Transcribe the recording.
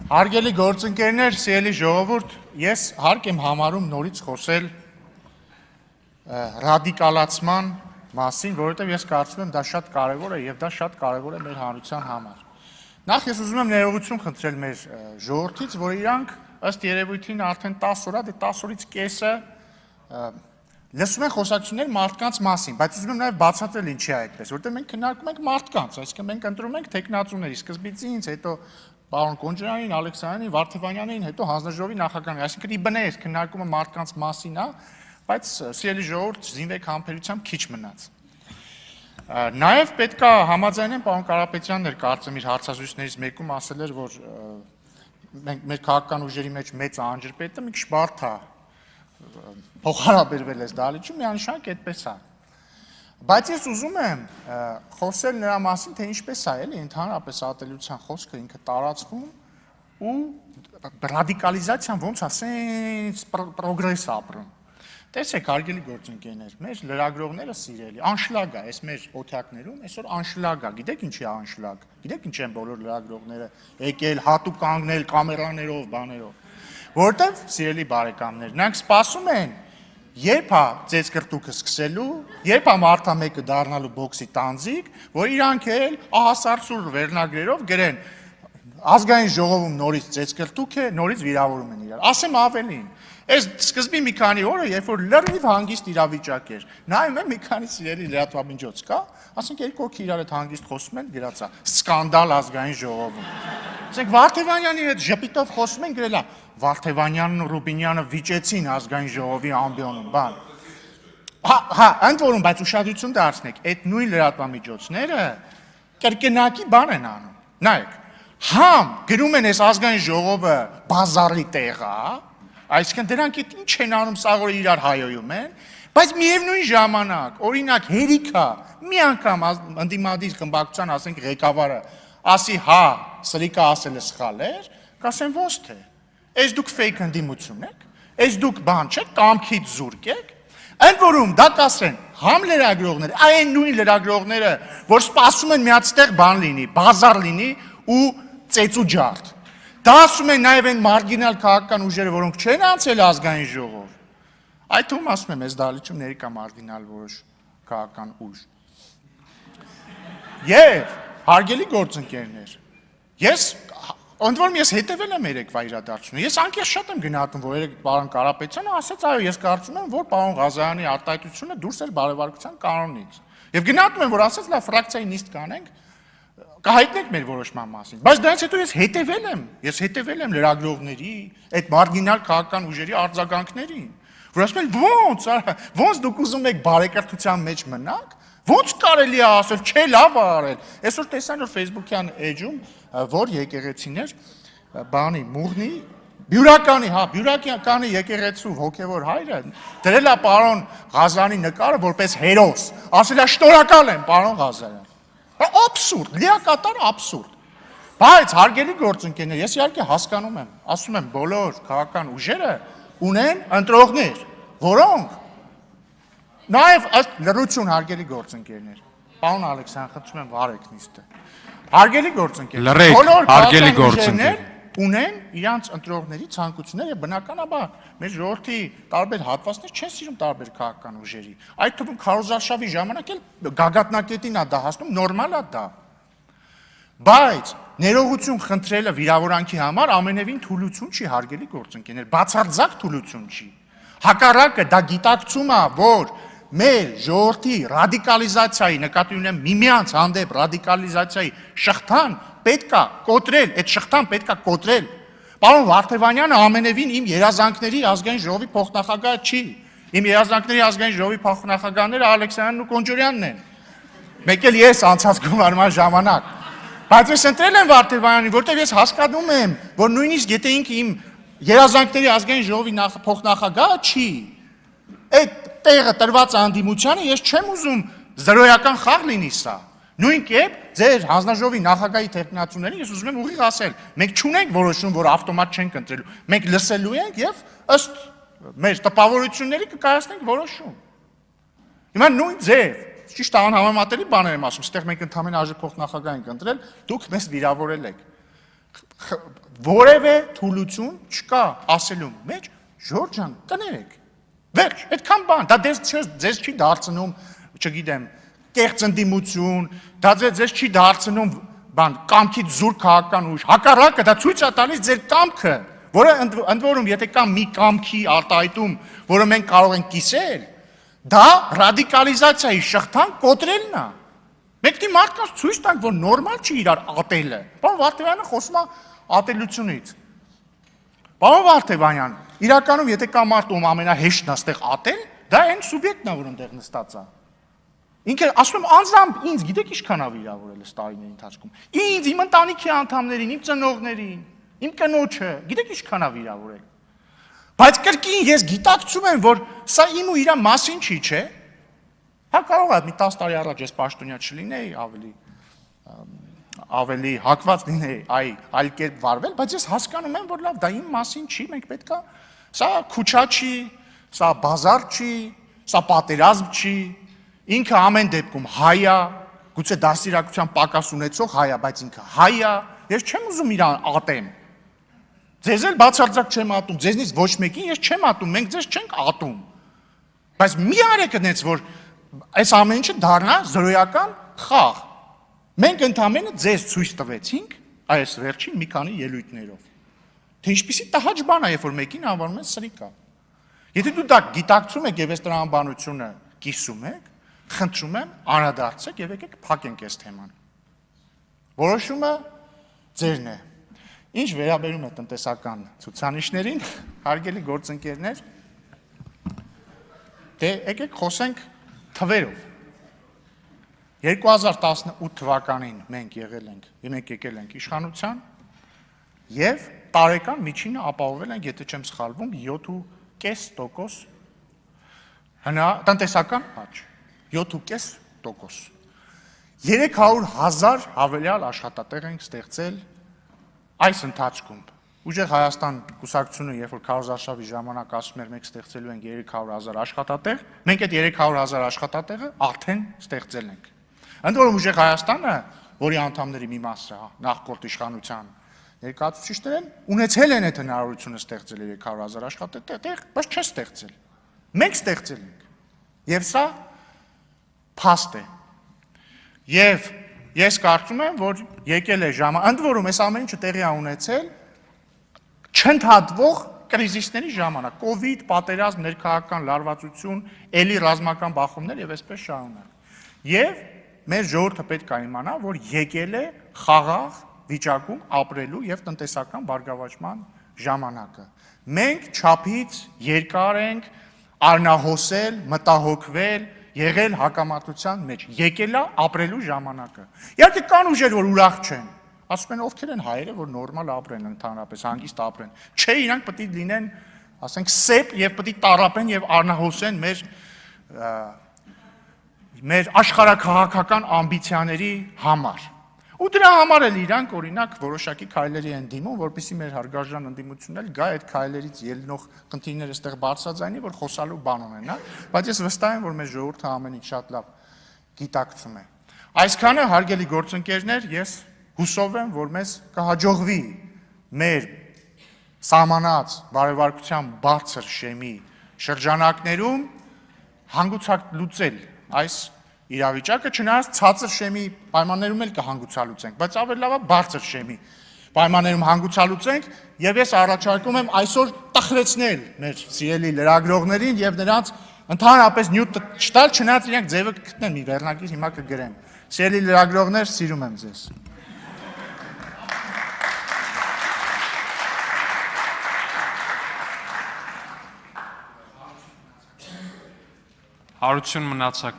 Հարգելի գործընկերներ, սիրելի ժողովուրդ, ես հարկ եմ համարում նորից խոսել ռադիկալացման մասին, որովհետև ես կարծում եմ դա շատ կարևոր է եւ դա շատ կարևոր է մեր հանրության համար։ Նախ ես ուզում եմ ներողություն խնդրել մեր ժողովրդից, որ իրանք ըստ երևույթին արդեն 10 օր, դե 10 օրից կեսը լսում են խոսակցություններ մարդկանց մասին, բայց ուզում եմ նաև բացատրել ինչի է այդպես, որովհետև մենք քննարկում ենք մարդկանց, այսինքն մենք ընտրում ենք տեխնացուների, սկզբից ինձ, հետո պարոն Կոնջրանին, Ալեքսանյանին, Վարդևանյանին, հետո հանձնաժողովի նախագահին, այսինքն ի բնե ես քննարկումը մարդկանց մասին է, բայց սիրելի ժողովուրդ, զինվեք համբերությամբ քիչ մնաց։ Նաև պետք է համաձայնեմ պարոն Կարապետյանն էր կարծեմ իր հարցազրույցներից մեկում ասել էր, որ մեր քաղաքական ուժերի մեջ մեծ անջրպետը մի քիչ բարդ է փոխհարաբերվել այս դահլիճում, միանշանակ այդպես է։ Բայց ես ուզում եմ խոսել նրա մասին, թե ինչպես է էլի ընդհանրապես ատելության խոսքը ինքը տարածվում ու ռադիկալիզացիան ոնց է սենց պրոգրես ապրում։ Տեսեք, հարգելի գործընկերներ, մեր լրագրողները սիրելի, անշլագ է, այս մեր օթյակներում այսօր անշլագ է, գիտեք ինչի է անշլագ, գիտեք ինչ են բոլոր լրագրողները եկել, հատուկ կանգնել կամերաներով, բաներով, որովհետև սիրելի բարեկամներ, նրանք սպասում են, երբ է ծեծկրտուկը սկսելու, երբ է մարդա մեկը դառնալու բոքսի տանձիկ, որ իրանք էլ ահասարսուր վերնագրերով գրեն ազգային ժողովում նորից ծեծկրտուկ է, նորից վիրավորում են իրար։ Ասեմ ավելին, այս սկզբի մի քանի օրը, երբ որ լրիվ հանգիստ իրավիճակ էր, նայում եմ մի քանի սիրելի լրատվամիջոց կա, ասենք երկու հոգի իրար հետ հանգիստ խոսում են, գրած է սկանդալ ազգային ժողովում։ Ասենք Վարդևանյանի հետ ժպիտով խոսում են, գրել է Վարդևանյանն ու Ռուբինյանը վիճեցին ազգային ժողովի ամբիոնում, բան։ Ընդ որում, բայց ուշադրություն դարձնեք, այդ նույն լրատվամիջոցները կրկնակի բան են անում։ Նայեք, համ գրում են այս ազգային ժողովը բազարի տեղ է, այսինքն դրանք ինչ են անում, սաղ որ իրար հայոյում են, բայց միևնույն ժամանակ, օրինակ հերիքա, մի անգամ ընդդիմադիր խմբակցության, ասենք ղեկավարը, ասի հա, սրիկը ասելը սխալ էր, կասեն ոնց թե, այս դուք fake ընդդիմություն եք, այս դուք բան չեք, կամքից զուրկ եք, ընդ որում դա կասեն համ լրագրողները, այն նույն լրագրողները, որ սպասում են միացտեղ բան լինի, բազար լինի ու ծեծու ջարդ։ Դա ասում են նաև այն մարգինալ քաղաքական ուժերը, որոնք չեն անցել ազգային ժողով։ Այդ թվում ասում եմ, այս դահլիճում ներկա մարգինալ որոշ քաղաքական ուժ։ Եվ հարգելի գործընկերներ, ընդ որում ես հետևել եմ երեկվա իրադարձությունը։ Ես անկեղծ շատ եմ գնահատում, որ երեք պարոն Կարապետյանը ասաց, այո, ես կարծում եմ, որ պարոն Ղազարյանի արտահայտությունը դուրս էր բարեվարկության կանոնից։ Եվ գնահատում եմ, որ ասաց, լավ, ֆրակցիայի նիստ կանենք, կհայտնենք մեր որոշման մասին, բայց դրանից հետո ես հետևել եմ լրագրողների, այդ մարգինալ քաղաքական ուժերի արձագանքներին, որ ասում են ոնց դուք ուզում եք բարեկրթության մեջ մնաք, ոնց կարելի է ասել, չէ, լավ է արել։ Այսօր տեսան որ Facebook-յան էջում, որ եկեղեցիներ բանի Մուղնի բյուրականի եկեղեցու հոգևոր հայրը դրել է պարոն Ղազարյանի նկարը որպես հերոս, ասել է շնորհակալ եմ պարոն Ղազարյան։ Աբսուրդ, լիակատար աբսուրդ։ Բայց հարգելի գործընկերներ, ես իհարկե հասկանում եմ, ասում եմ բոլոր քաղաքական ուժերը ունեն ընտրողներ, որոնք նաև ըստ լրություն հարգելի գործընկերներ։ Պարոն Ալեքսան, խնդրում եմ վարեք նիստը։ Հարգելի գործընկերներ, բոլոր քաղաքական ուժերներ ունեն իրանց ընտրողների ցանկությունները, բնականաբար մեր ժողովրդի տարբեր հատվածներ չեն սիրում տարբեր քաղաքական ուժերի։ Այդ թվում քարոզարշավի ժամանակ էլ գագաթնակետին է դա հասնում, նորմալ է դա։ Բայց ներողություն խնդրելը վիրավորանքի համար ամենևին թուլություն չի, հարգելի գործընկերներ, բացարձակ թուլություն չի։ Հակառակը դա գիտակցում է, որ մեր ժողովրդի ռադիկալիզացիայի, նկատի ունեմ միմյանց հանդեպ ռադիկալիզացիայի շղթան պետքա կոտրել, այդ շղթան պետքա կոտրել։ Պարոն Վարդևանյանը ամենևին իմ երազանքների ազգային ժողովի փոխնախագահը չի։ Իմ երազանքների ազգային ժողովի փոխնախագահները Ալեքսանյանն ու Կոնջորյանն են։ Մեկ էլ ես անցած գումարման ժամանակ։ Բայց ես ընտրել եմ Վարդևանյանին, որտեղ ես հասկանում եմ, որ նույնիսկ եթե ինքը իմ երազանքների ազգային ժողովի փոխնախագահը չի, այդ տեղը տրված անդիմությանը ես չեմ ուզում զրոյական խաղ լինի սա։ Նույն կերպ ձեր հանձնաժողովի նախագահի տեխնացուներին ես ուզում եմ ուղիղ ասել, մենք չունենք որոշում, որ ավտոմատ չենք ընտրելու, մենք լսելու ենք եւ ըստ մեր տպավորությունների կկայացնենք որոշում։ Հիմա նույն ձև, ճիշտ անհամեմատելի բաներ եմ ասում, ստեղ մենք ընդհանրապես արժեփոխ նախագահ ենք ընտրել, դուք մեզ վիրավորել եք։ որևէ թուլություն չկա ասելու մեջ, Ժորժ ջան, կներեք։ Վերջ, այդքան բան, դա ձեզ չի դարձնում, չգիտեմ, կեղծ ընդդիմություն, դա ձեզ չի դարձնում բան, կամքից զուր քաղաքական ուժ, հակառակը դա ցույց է տալիս ձեր կամքը, որը ընդ որում եթե կա մի կամքի արտահայտում, որը մենք կարող ենք կիսել, դա ռադիկալիզացիայի շղթան կոտրելն է։ Մենք դի մարդկանց ցույց տանք, որ նորմալ չի իրար ատելը։ Պարոն Վարդևյանը խոսում է ատելությունից։ Պարոն Վարդևյան, իրականում եթե կա մարդ ում ամենահեշտն է այդտեղ ատել, դա այն սուբյեկտն է, որ այնտեղ նստած է։ Ինքը ասում եմ անձամբ ինձ, գիտեք ինչքան է վիրավորել այս տարիների ընթացքում։ Ինձ, իմ ընտանիքի անդամներին, իմ ծնողներին, իմ կնոջը, գիտեք ինչքան է վիրավորել։ Բայց կրկին ես գիտակցում եմ, որ սա իմ ու իր մասին չի, չէ՞։ Հա կարող է մի 10 տարի առաջ ես պաշտոնյա չլինեի, ավելի հակված լինեի այլ կերպ վարվել, բայց ես հասկանում եմ, որ լավ, դա իմ մասին չի, մենք պետք է սա քուչա չի, սա բազար չի, սա պատերազմ չի, ինքը ամեն դեպքում հայ է, գուցե դաստիարակության պակաս ունեցող հայ է, բայց ինքը հայ է, ես չեմ ուզում իրան ատեմ։ Ձեզ էլ բացարձակ չեմ ատում, ձեզնից ոչ մեկին ես չեմ ատում, մենք ձեզ չենք ատում։ Բայց մի արեք այնց, որ այս ամեն ինչը դառնա զրոյական խաղ։ Մենք ընդամենը ձեզ ցույց տվեցինք այս վերջին մի քանի ելույթներով։ Թե ինչպեսի տհաճ բան է, երբ որ մեկին անվանում են սրիկա։ Եթե դու դա գիտակցում եք եւ այս տրամաբանությունը կիսում եք, խնդրում եմ անդրադարձեք եւ եկեք փակենք այս թեման։ Որոշումը ձերն է։ Ինչ վերաբերում է տնտեսական ցուցանիշներին, հարգելի գործընկերներ, դե եկեք խոսենք թվերով։ 2018 թվականին մենք եկել ենք իշխանության եւ տարեկան միջինը ապահովել ենք, եթե չեմ սխալվում, 7.5% տնտեսական աճ, 7.5%։ 300,000 հավելյալ աշխատատեղ ենք ստեղծել այս ընթացքում։ Ուժեղ Հայաստան կուսակցությունը, երբ որ քարոզարշավի ժամանակ ասում էր մենք ստեղծելու ենք 300,000 աշխատատեղ, մենք այդ 300,000 աշխատատեղը արդեն ստեղծել ենք։ Ընդ որում Ուժեղ Հայաստանը, որի անդամների մի մասը նախկորդ իշխանության ներկայացուցիչներ են, ունեցել են այդ հնարավորությունը ստեղծել 300,000 աշխատատեղ, բայց չեն ստեղծել։ Մենք ստեղծել ենք։ Եվ սա փաստ է։ Եվ ես կարծում եմ, որ եկել է ժամը, ընդ որում այս ամեն ինչը տեղի է ունեցել չընդհատվող կրիզիսների ժամանակ, կովիդ, պատերազմ, ներքաղաքական լարվածություն, էլի ռազմական բախումներ եւ այսպես շարունակ։ Եվ մեր ժողովուրդը պետք է իմանա, որ եկել է խաղաղ վիճակում ապրելու եւ տնտեսական բարգավաճման ժամանակը։ Մենք չափից երկար ենք արնահոսել, մտահոգվել, եղել հակամարտության մեջ, եկել է ապրելու ժամանակը։ Իհարկե կան ուժեր, որ ուրախ չեն, ասում են ովքեր են հայերը, որ նորմալ ապրեն ընդհանրապես, հանգիստ ապրեն։ Չէ, իրանք պետք է լինեն, ասենք, սեփ եւ պետք է տառապեն եւ արնահոսեն մեր աշխարհաքաղաքական ամբիցիաների համար։ Ու դրա համար էլ իրանք օրինակ որոշակի քայլերի են դիմում, որպեսզի մեր հարգարժան ընդդիմությունն էլ գա այդ քայլերից ելնող խնդիրները այստեղ բարձրաձայնի, որ խոսալու բան ունենա, բայց ես վստահ եմ, որ մեր ժողովուրդը ամեն ինչ շատ լավ գիտակցում է։ Այսքանը, հարգելի գործընկերներ, ես հուսով եմ, որ մեզ կհաջողվի մեր սահմանած բարեվարկության բարձր շեմի շրջանակներում հանգուցակ լուծել այս իրավիճակը, չնայած ցածր շեմի պայմաններում էլ կհանգուցալուծենք, բայց ավելի լավ է բարձր շեմի պայմաններում հանգուցալուծենք, եւ ես առաջարկում եմ այսօր տխրեցնել մեր սիրելի լրագրողներին եւ նրանց ընդհանրապես նյութ չտալ, չնայած իրենք ձևը կգտնեն մի վերնագիր հիմա կգրեն։ Սիրելի լրագրողներ, սիրում եմ ձեզ։ Հարություն մնացեք